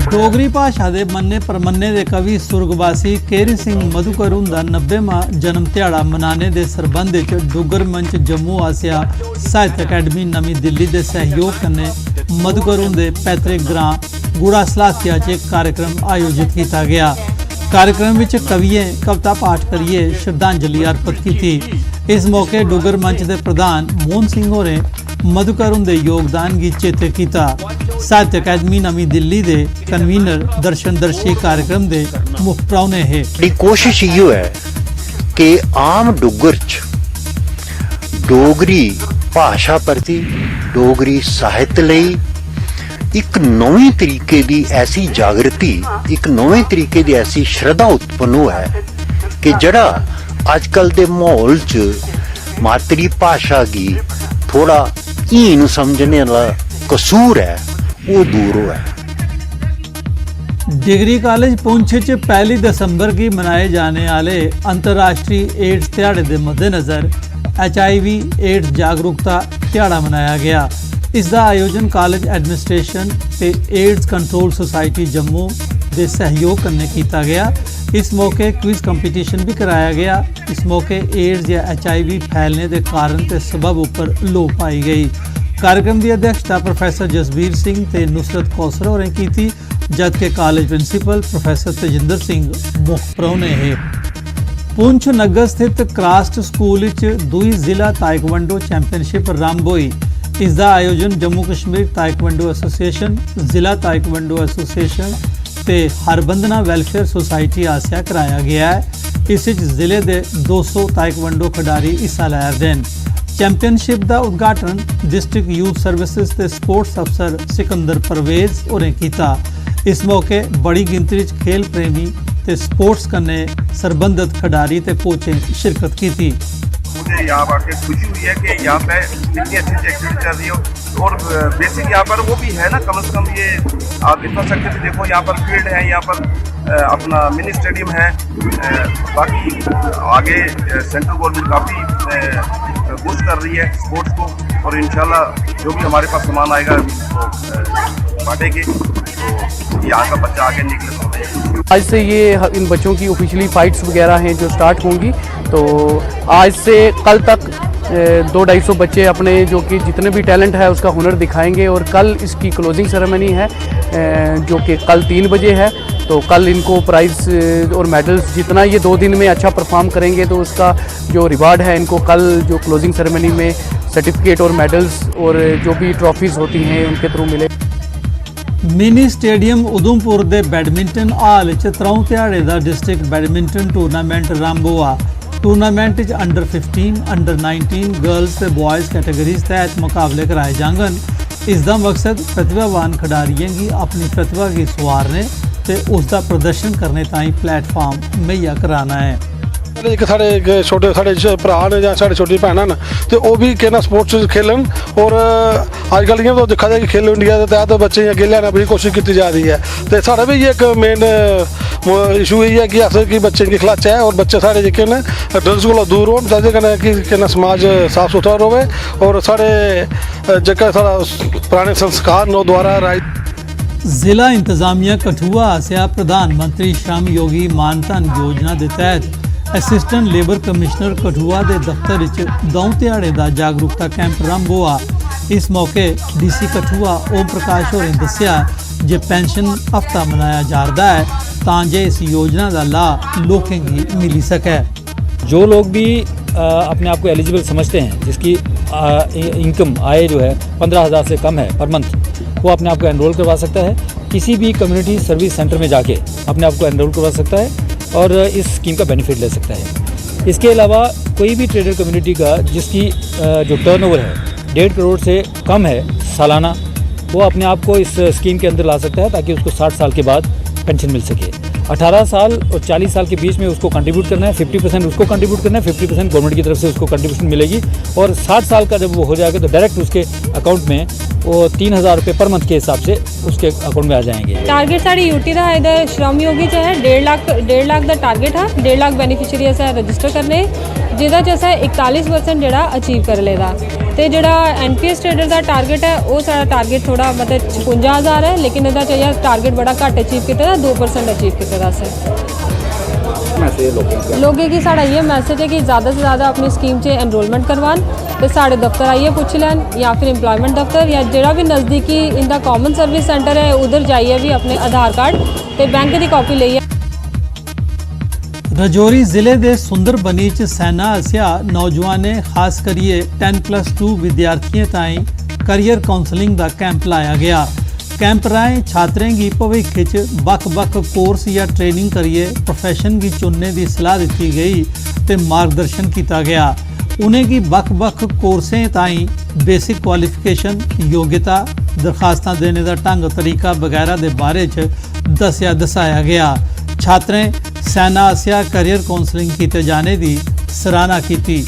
डोगरी भाषा के मन्ने परमन्ने के कवि सुरगवासी केरी सिंह मधुकर का 90वां जन्म दिहाड़ा मनाने के संबंध में डुगर मंच जम्मू आसिया साहित्य अकैडमी नवी दिल्ली के सहयोग कन्नै मधुकर के पैतृक ग्रां गुड़ा सलाथिया च एक कार्यक्रम आयोजित किया गया। कार्यक्रम में कविएं कविता पाठ करिए श्रद्धांजलि अर्पित की थी। इस मौके डुगर मंच के प्रधान मोहन सिंह होरें मधुकर के योगदान की चेते किया। साहित्य अकैडमी नवी दिल्ली के कन्वीनर दर्शन दर्शी कार्यक्रम के मुख प्राहुने है। कोशिश यो है कि आम डुगर च डोगरी भाषा प्रति डोगरी साहित्य लई एक नवे तरीके की ऐसी जागृति, एक नवे तरीके की ऐसी श्रद्धा उत्पन्न हुआ है कि जड़ा आजकल के माहौल च मातृ भाषा की थोड़ा हीन समझने वाला कसूर है वो दूर हुआ है। डिग्री कॉलेज पुंछ च 1 दिसंबर की मनाए जाने वाले अंतर्राष्ट्रीय एड्स दिहाड़े के मद्देनज़र HIV एड्स जागरूकता दिहाड़ा मनाया गया। इसका आयोजन कॉलेज एडमिनिस्ट्रेशन ते एड्स कंट्रोल सोसाइटी जम्मू के सहयोग कन्नै किया गया। इस मौके क्विज कंपीटिशन भी कराया गया। इस मौके एड्स या HIV फैलने के कारण ते सबब उपर लो पाई गई। कार्यक्रम की अध्यक्षता प्रोफैसर जसबीर सिंह ते नुसरत कौसर होरें की थी, जबकि college principal professor Tejinder Singh मुख प्राहुने है। पुंछ नगर स्थित क्रास्ट स्कूल दूई जिला ताइक्वांडो चैंपीयनशिप आरंभ हुई। इसका आयोजन जम्मू कश्मीर ताइक्वांडो एसोसीएशन, जिला ताइक्वांडो एसोसीएशन ते हरबंदना वेलफेयर सोसाइटी आसिया कराया गया है। इस जिले के 200 ताइक्वांडो खिडारी हिस्सा लै रहे हैं। चैंपीयनशिप का उद्घाटन डिस्ट्रिक्ट यूथ सर्विसेज के स्पोर्ट्स अफसर सिकंदर परवेज होरें किया। इस मौके बड़ी गिनती खेल प्रेमी ते स्पोर्ट्स कन्नै संबंधित खिडारी ते कोचें शिरकत की थी। मुझे यहाँ आके खुशी हुई है कि यहाँ पे इतनी अच्छी एक्टिविटी कर रही हो और बेसिक यहाँ पर वो भी है ना, कम से कम ये आप इंफ्रास्ट्रक्चर भी देखो, यहाँ पर फील्ड है, यहाँ पर अपना मिनी स्टेडियम है। बाकी आगे सेंट्रल गवर्नमेंट काफ़ी बूस्ट कर रही है स्पोर्ट्स को और इंशाल्लाह जो भी हमारे पास सामान आएगा वो बांटेंगे तो यहाँ का बच्चा आगे निकले। आज से ये इन बच्चों की ऑफिशियली फाइट्स वगैरह हैं जो स्टार्ट होंगी, तो आज से कल तक 200-250 बच्चे अपने जो कि जितने भी टैलेंट है उसका हुनर दिखाएंगे और कल इसकी क्लोजिंग सेरेमनी है जो कि कल 3 बजे है। तो कल इनको प्राइज़ और मेडल्स जितना ये 2 दिन में अच्छा परफॉर्म करेंगे तो उसका जो रिवार्ड है इनको कल जो क्लोजिंग सेरेमनी में सर्टिफिकेट और मेडल्स और जो भी ट्रॉफीज़ होती हैं उनके थ्रू मिले। मिनी स्टेडियम उधमपुर के बैडमिंटन हाल च 3 दिहाड़े का डिस्ट्रिक्ट बैडमिंटन टूरनामेंट आरंभ हुआ। टूरनामेंट अंडर 15, अंडर 19 गर्ल्स ते बॉयज़ कैटेगरीज तहत मुकाबले कराए जांगन। इसका मकसद प्रतिभावान खिडारियों की अपनी प्रतिभा की संवारने ते उसका प्रदर्शन करने ताईं प्लेटफॉर्म मुहैया कराना है। एक साढ़े छोटे साढ़े भरा ने या साढ़े छोटी भैन न तो वह भी कहना स्पोर्ट्स खेलन और अजकल इ'यां तो दिक्खा जाए कि खेलो इंडिया के तहत बच्चे अग्गे लेने की कोशिश की जा रही है। तो साढ़ा भी एक मेन इशू यही है कि अस कि बच्चे गी खिलाचै और बच्चे साढ़े जेह्के न ड्रग्स कोला दूर होन, जेह्दे कन्नै कि कहना समाज साफ सुथरा रवे और साढ़े जेह्का साढ़ा पुराने संस्कार न ओह् दोबारा राइट। जिला इंतजामिया कठुआ आसिया प्रधानमंत्री श्रम योगी मानधन योजना के तहत असिस्टेंट लेबर कमिश्नर कठुआ के दफ्तर 2 दिहाड़े का जागरूकता कैंप आरंभ हुआ। इस मौके DC कठुआ ओम प्रकाश होरें दस्सिया जे पेंशन हफ्ता मनाया जा रहा है तां इस योजना का लाभ लोगों की मिली सके। जो लोग भी अपने आप को एलिजिबल समझते हैं, जिसकी इनकम आय जो है 15,000 से कम है पर मंथ, वो अपने आप को एनरोल करवा सकता है। किसी भी कम्युनिटी सर्विस सेंटर में जाके अपने आप को एनरोल करवा सकता है और इस स्कीम का बेनिफिट ले सकता है। इसके अलावा कोई भी ट्रेडर कम्युनिटी का जिसकी जो टर्नओवर है 1.5 करोड़ से कम है सालाना, वो अपने आप को इस स्कीम के अंदर ला सकता है ताकि उसको 60 साल के बाद पेंशन मिल सके। 18 साल और 40 साल के बीच में उसको कंट्रीब्यूट करना है, 50% उसको कंट्रीब्यूट करना है, 50% गवर्नमेंट की तरफ से उसको कंट्रीब्यूशन मिलेगी और 60 साल का जब वो हो जाएगा तो डायरेक्ट उसके अकाउंट में वो 3,000 रुपये पर मंथ के हिसाब से उसके अकाउंट में आ जाएंगे। टारगेट साड़ी यूटी का इधर श्रम योगी च है 1.5 लाख का टारगेट है। 1.5 लाख बेनीफिशरी असा रजिस्टर करने जिहदा च असा 41% जिहड़ा अचीव कर लेदा। ते जिहड़ा NPS ट्रेडर का टारगेट है वो सारा टारगेट थोड़ा मतलब 56,000 है, लेकिन इहदा च टारगेट बड़ा घट अचीव किया 2% अचीव किया सर। लोगों की साड़ा ये मैसेज है कि ज़्यादा से ज़्यादा अपनी स्कीम से एनरोलमेंट करवान, तो साढ़े दफ्तर आइए पूछ लैन या फिर एम्प्लॉयमेंट दफ्तर या जोड़ा भी नज़दीकी इनका कॉमन सर्विस सेंटर है उधर जाइए भी अपने आधार कार्ड तो बैंक की कॉपी लइए। रजौरी जिले के सुंदरबनी च सैना आसिया नौजवान खास करिए 10+2 विद्यार्थियों ताईं करियर काउंसलिंग का कैंप लाया गया। कैंप राएं छात्रें की भविख च बक्ख-बक्ख कोर्स या ट्रेनिंग करिए प्रोफैशन की चुनने की सलाह दी गई तो मार्गदर्शन किया गया। उन्हें की बक्ख-बक्ख कोर्सें ताईं बेसिक क्वालिफिकेशन, योग्यता, दरखास्तां देने का ढंग तरीका वगैरह के बारे च दसाया गया। छात्रें सैना आसिया करियर काउंसलिंग किए जाने की सराहना की।